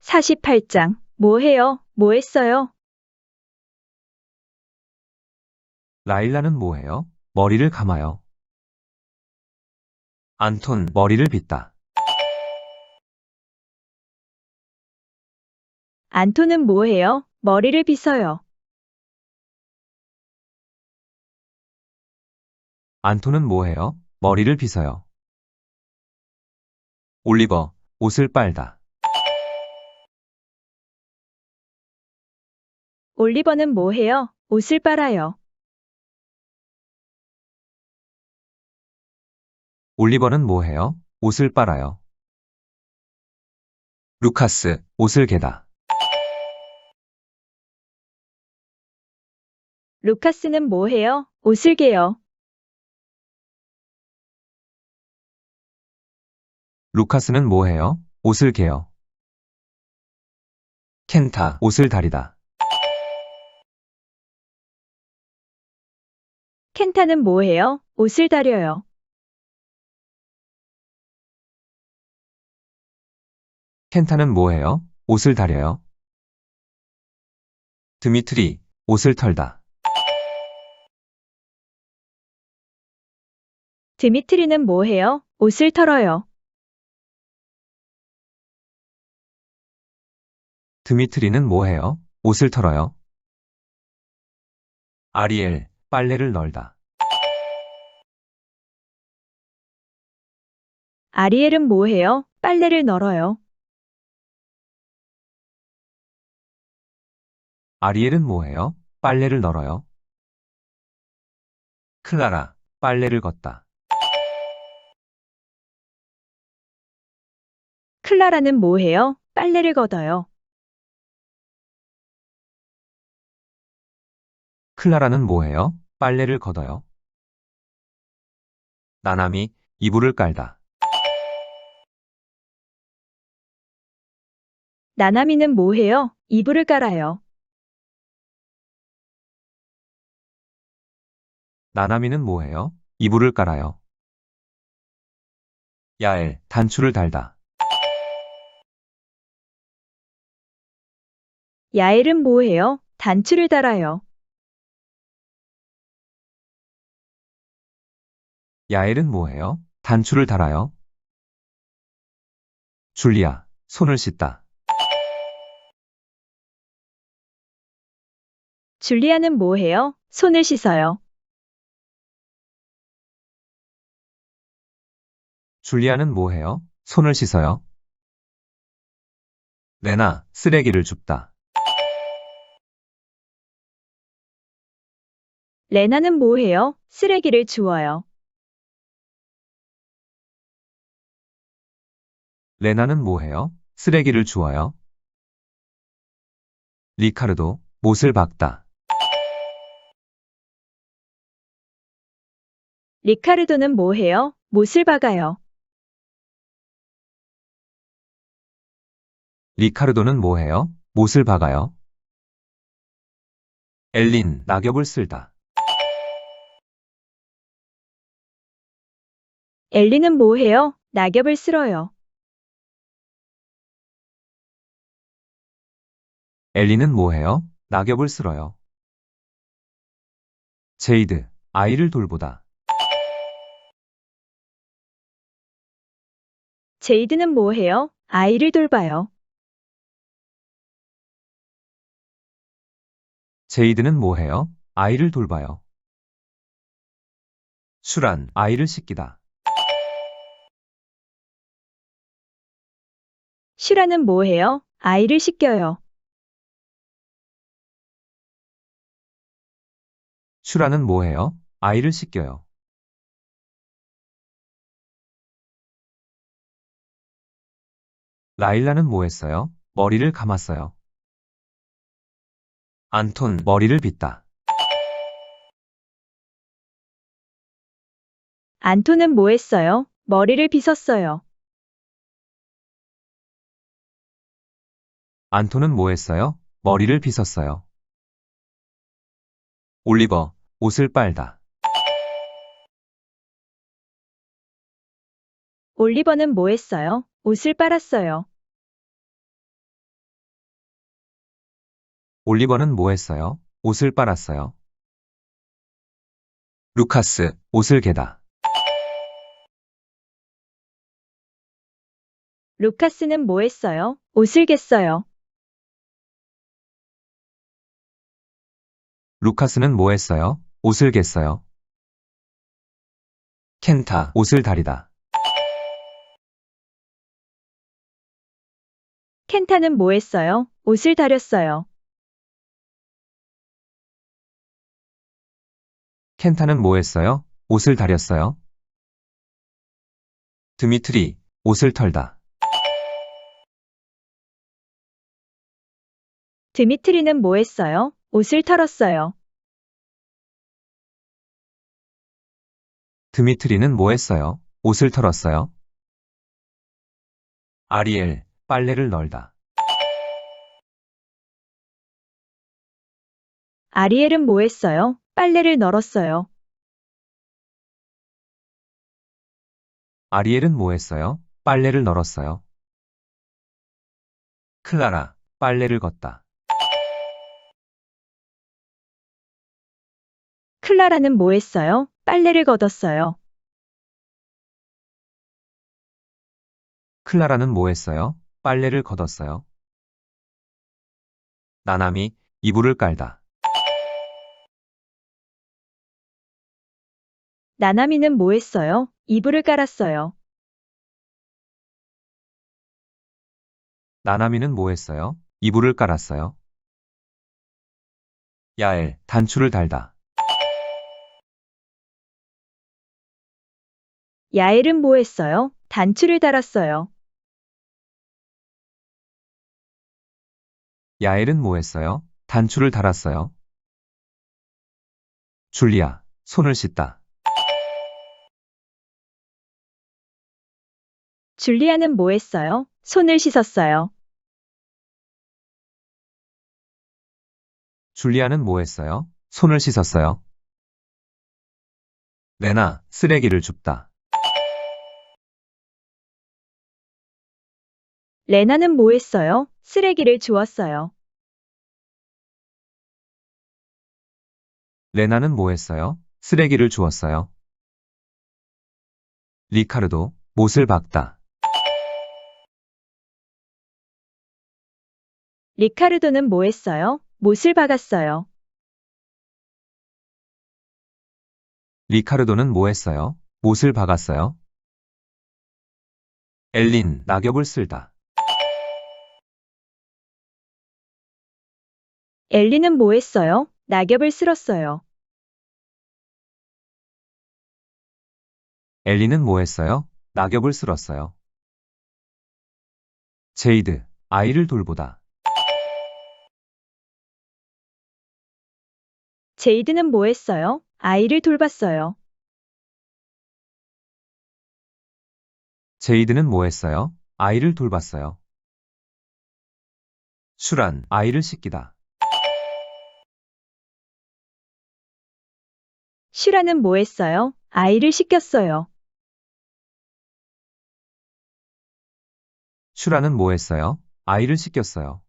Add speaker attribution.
Speaker 1: (48장) 뭐 해요? 뭐 했어요?
Speaker 2: 라일라는 뭐해요? 머리를 감아요. 안톤, 머리를 빗다.
Speaker 1: 안토는 뭐 해요? 머리를 빗어요.
Speaker 2: 안톤은 뭐해요? 머리를 빗어요. 올리버, 옷을 빨다.
Speaker 1: 올리버는 뭐 해요? 옷을 빨아요.
Speaker 2: 올리버는 뭐해요? 옷을 빨아요. 루카스, 옷을 개다.
Speaker 1: 루카스는 뭐 해요? 옷을 개요.
Speaker 2: 루카스는 뭐해요? 옷을 개요. 켄타, 옷을 다리다.
Speaker 1: 켄타는 뭐 해요? 옷을 다려요.
Speaker 2: 켄타는 뭐해요? 옷을 다려요. 드미트리, 옷을 털다.
Speaker 1: 드미트리는 뭐 해요? 옷을 털어요.
Speaker 2: 드미트리는 뭐해요? 옷을 털어요. 아리엘, 빨래를 널다.
Speaker 1: 아리엘은 뭐 해요? 빨래를 널어요.
Speaker 2: 아리엘은 뭐해요? 빨래를 널어요. 클라라, 빨래를 걷다.
Speaker 1: 클라라는 뭐 해요? 빨래를 걷어요.
Speaker 2: 클라라는 뭐해요? 빨래를 걷어요. 나나미, 이불을 깔다.
Speaker 1: 나나미는 뭐 해요? 이불을 깔아요.
Speaker 2: 나나미는 뭐해요? 이불을 깔아요. 야엘, 단추를 달다.
Speaker 1: 야엘은 뭐 해요? 단추를 달아요.
Speaker 2: 야엘은 뭐해요? 단추를 달아요. 줄리아, 손을 씻다.
Speaker 1: 줄리아는 뭐 해요? 손을 씻어요.
Speaker 2: 줄리아는 뭐해요? 손을 씻어요. 레나, 쓰레기를 줍다.
Speaker 1: 레나는 뭐 해요? 쓰레기를 주워요.
Speaker 2: 레나는 뭐해요? 쓰레기를 주워요. 리카르도, 못을 박다.
Speaker 1: 리카르도는 뭐 해요? 못을 박아요.
Speaker 2: 리카르도는 뭐해요? 못을 박아요. 엘린, 낙엽을 쓸다.
Speaker 1: 엘리는 뭐 해요? 낙엽을 쓸어요.
Speaker 2: 엘리는 뭐해요? 낙엽을 쓸어요. 제이드, 아이를 돌보다.
Speaker 1: 제이드는 뭐 해요? 아이를 돌봐요.
Speaker 2: 제이드는 뭐해요? 아이를 돌봐요. 슈란, 아이를 씻기다.
Speaker 1: 슈라는 뭐 해요? 아이를 씻겨요.
Speaker 2: 슈라는 뭐해요? 아이를 씻겨요. 라일라는 뭐했어요? 머리를 감았어요. 안톤, 머리를 빗다.
Speaker 1: 안토는 뭐 했어요? 머리를 빗었어요.
Speaker 2: 안톤은 뭐했어요? 머리를 빗었어요. 올리버, 옷을 빨다.
Speaker 1: 올리버는 뭐 했어요? 옷을 빨았어요.
Speaker 2: 올리버는 뭐 했어요? 옷을 빨았어요. 루카스, 옷을 개다.
Speaker 1: 루카스는 뭐 했어요? 옷을 겠어요.
Speaker 2: 루카스는 뭐 했어요? 옷을 겠어요. 켄타, 옷을 다리다.
Speaker 1: 켄타는 뭐 했어요? 옷을 다렸어요.
Speaker 2: 켄타는 뭐 했어요? 옷을 다렸어요. 드미트리, 옷을 털다.
Speaker 1: 드미트리는 뭐 했어요? 옷을 털었어요.
Speaker 2: 드미트리는 뭐 했어요? 옷을 털었어요. 아리엘, 빨래를 널다.
Speaker 1: 아리엘은 뭐 했어요? 빨래를 널었어요.
Speaker 2: 아리엘은 뭐 했어요? 빨래를 널었어요. 클라라, 빨래를 걷다.
Speaker 1: 클라라는 뭐 했어요? 빨래를 걷었어요.
Speaker 2: 클라라는 뭐 했어요? 빨래를 걷었어요. 나나미, 이불을 깔다.
Speaker 1: 나나미는 뭐 했어요? 이불을 깔았어요.
Speaker 2: 나나미는 뭐 했어요? 이불을 깔았어요. 야엘, 단추를 달다.
Speaker 1: 야엘은 뭐 했어요? 단추를 달았어요.
Speaker 2: 야엘은 뭐 했어요? 단추를 달았어요. 줄리아, 손을 씻다.
Speaker 1: 줄리아는 뭐 했어요? 손을 씻었어요.
Speaker 2: 줄리아는 뭐 했어요? 손을 씻었어요. 레나, 쓰레기를 줍다.
Speaker 1: 레나는 뭐 했어요? 쓰레기를 주웠어요.
Speaker 2: 레나는 뭐 했어요? 쓰레기를 주웠어요. 리카르도, 못을 박다.
Speaker 1: 리카르도는 뭐 했어요? 못을 박았어요.
Speaker 2: 리카르도는 뭐 했어요? 못을 박았어요. 엘린, 낙엽을 쓸다.
Speaker 1: 엘리는 뭐 했어요? 낙엽을 쓸었어요.
Speaker 2: 엘리는 뭐 했어요? 낙엽을 쓸었어요. 제이드, 아이를 돌보다.
Speaker 1: 제이드는 뭐 했어요? 아이를 돌봤어요.
Speaker 2: 제이드는 뭐 했어요? 아이를 돌봤어요. 슈란, 아이를 씻기다.
Speaker 1: 슈라는 뭐 했어요? 아이를 씻겼어요.
Speaker 2: 슈라는 뭐 했어요? 아이를 씻겼어요.